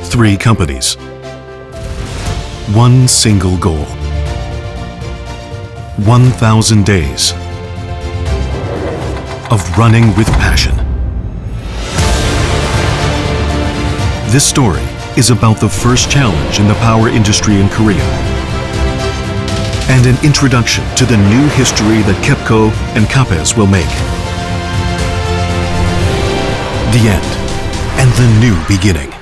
3 companies. One single goal. 1,000 days of running with passion. This story is about the first challenge in the power industry in Korea and an introduction to the new history that KEPCO and KAPES will make. The end and the new beginning.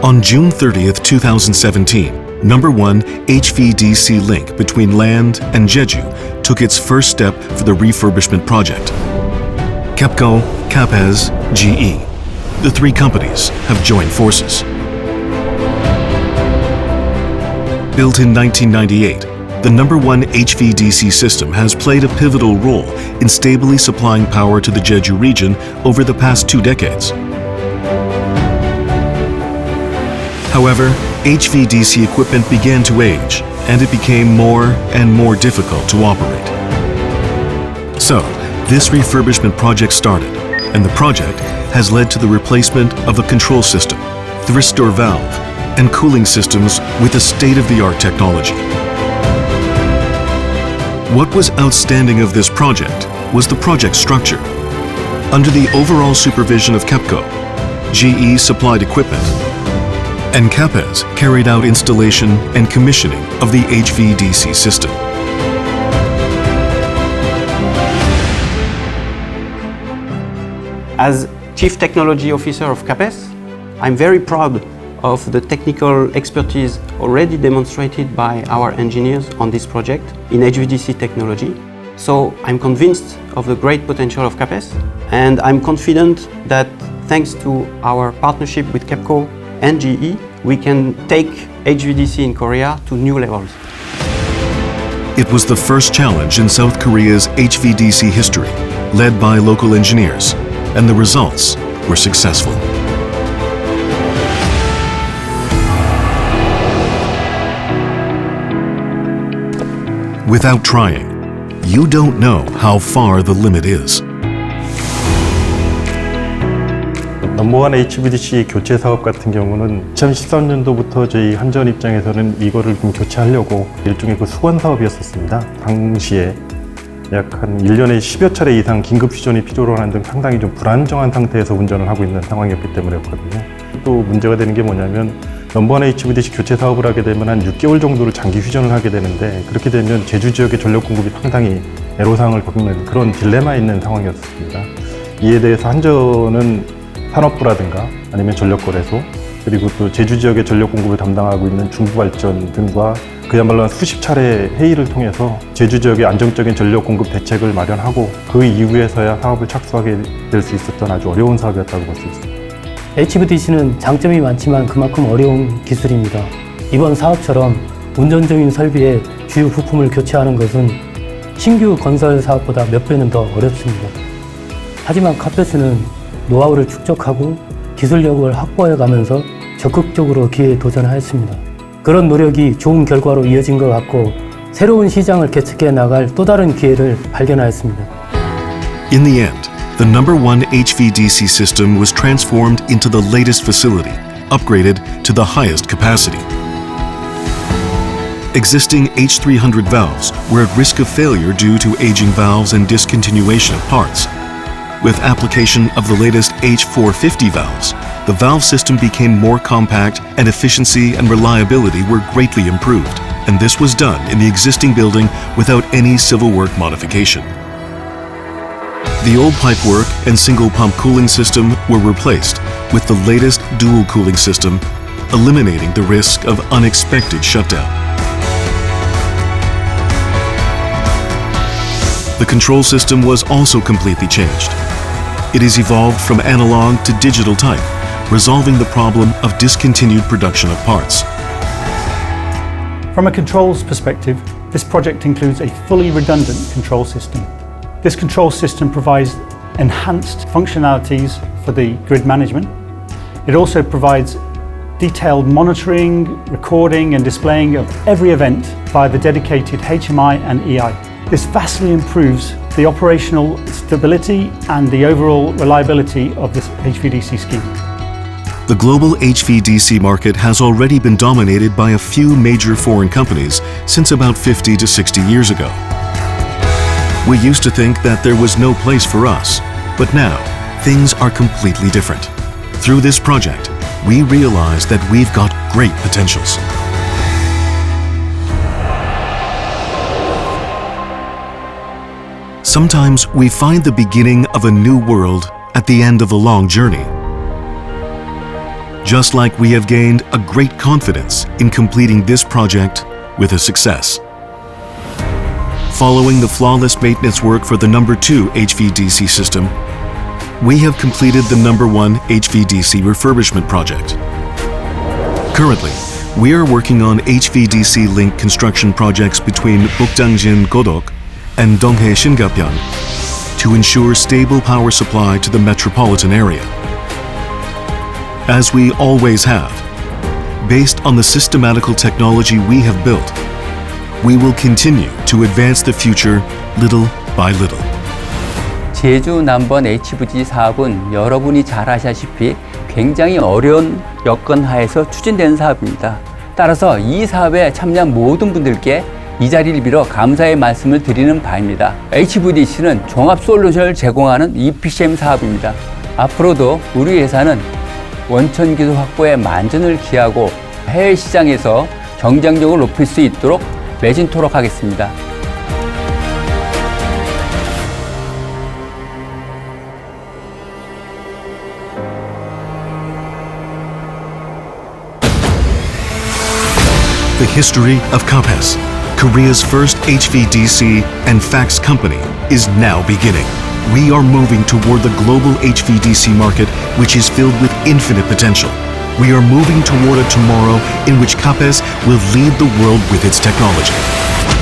On June 30th, 2017, #1 HVDC link between land and Jeju took its first step for the refurbishment project. KEPCO, KAPES, GE. The 3 companies have joined forces. Built in 1998, the #1 HVDC system has played a pivotal role in stably supplying power to the Jeju region over the past 2 decades. However, HVDC equipment began to age, and it became more and more difficult to operate. So, this refurbishment project started, and the project has led to the replacement of the control system, thyristor valve, and cooling systems with a state-of-the-art technology. What was outstanding of this project was the project structure. Under the overall supervision of KEPCO, GE supplied equipment, and KAPES carried out installation and commissioning of the HVDC system. As Chief Technology Officer of KAPES, I'm very proud of the technical expertise already demonstrated by our engineers on this project in HVDC technology. So I'm convinced of the great potential of KAPES, and I'm confident that thanks to our partnership with KEPCO and GE, we can take HVDC in Korea to new levels. It was the first challenge in South Korea's HVDC history, led by local engineers, and the results were successful. Without trying, you don't know how far the limit is. #1 HVDC 교체 사업 같은 경우는 2013년도부터 저희 한전 입장에서는 이거를 좀 교체하려고 일종의 그 수건 사업이었었습니다. 당시에 약 한 1년에 10여 차례 이상 긴급 휴전이 필요로 하는 등 상당히 좀 불안정한 상태에서 운전을 하고 있는 상황이었기 때문이었거든요. 또 문제가 되는 게 뭐냐면 #1 HVDC 교체 사업을 하게 되면 한 6개월 정도를 장기 휴전을 하게 되는데, 그렇게 되면 제주 지역의 전력 공급이 상당히 애로사항을 겪는 그런 딜레마 있는 상황이었습니다. 이에 대해서 한전은 산업부라든가 아니면 전력거래소, 그리고 또 제주 지역의 전력 공급을 담당하고 있는 중부발전 등과 그야말로 수십 차례 회의를 통해서 제주 지역의 안정적인 전력 공급 대책을 마련하고 그 이후에서야 사업을 착수하게 될 수 있었던 아주 어려운 사업이었다고 볼 수 있습니다. HVDC는 장점이 많지만 그만큼 어려운 기술입니다. 이번 사업처럼 운전적인 설비에 주요 부품을 교체하는 것은 신규 건설 사업보다 몇 배는 더 어렵습니다. 하지만 카페스는 노하우를 축적하고 기술력을 확보해가면서 적극적으로 기회에 도전하였습니다. 그런 노력이 좋은 결과로 이어진 것 같고 새로운 시장을 개척해 나갈 또 다른 기회를 발견하였습니다. In the end, the #1 HVDC system was transformed into the latest facility, upgraded to the highest capacity. Existing H300 valves were at risk of failure due to aging valves and discontinuation of parts. With application of the latest H450 valves, the valve system became more compact and efficiency and reliability were greatly improved, and this was done in the existing building without any civil work modification. The old pipework and single pump cooling system were replaced with the latest dual cooling system, eliminating the risk of unexpected shutdown. The control system was also completely changed. It is evolved from analog to digital type, resolving the problem of discontinued production of parts. From a controls perspective, this project includes a fully redundant control system. This control system provides enhanced functionalities for the grid management. It also provides detailed monitoring, recording and displaying of every event via the dedicated HMI and EI. This vastly improves the operational stability and the overall reliability of this HVDC scheme. The global HVDC market has already been dominated by a few major foreign companies since about 50 to 60 years ago. We used to think that there was no place for us, but now things are completely different. Through this project, we realize that we've got great potentials. Sometimes we find the beginning of a new world at the end of a long journey. Just like we have gained a great confidence in completing this project with a success. Following the flawless maintenance work for the number 2 HVDC system, we have completed the number 1 HVDC refurbishment project. Currently, we are working on HVDC link construction projects between Bukdangjin Godok and Donghae Singapyeon to ensure stable power supply to the metropolitan area. As we always have, based on the systematical technology we have built, we will continue to advance the future little by little. 제주 남번 HVDC 사업은 여러분이 잘 아시다시피 굉장히 어려운 여건 하에서 추진되는 사업입니다. 따라서 이 사업에 참여한 모든 분들께 이 자리를 빌어 감사의 말씀을 드리는 바입니다. HVDC는 종합 솔루션을 제공하는 EPCM 사업입니다. 앞으로도 우리 회사는 원천 기술 확보에 만전을 기하고 해외 시장에서 경쟁력을 높일 수 있도록 매진토록 하겠습니다. The history of KAPES, Korea's first HVDC and fax company, is now beginning. We are moving toward the global HVDC market, which is filled with infinite potential. We are moving toward a tomorrow in which KAPES will lead the world with its technology.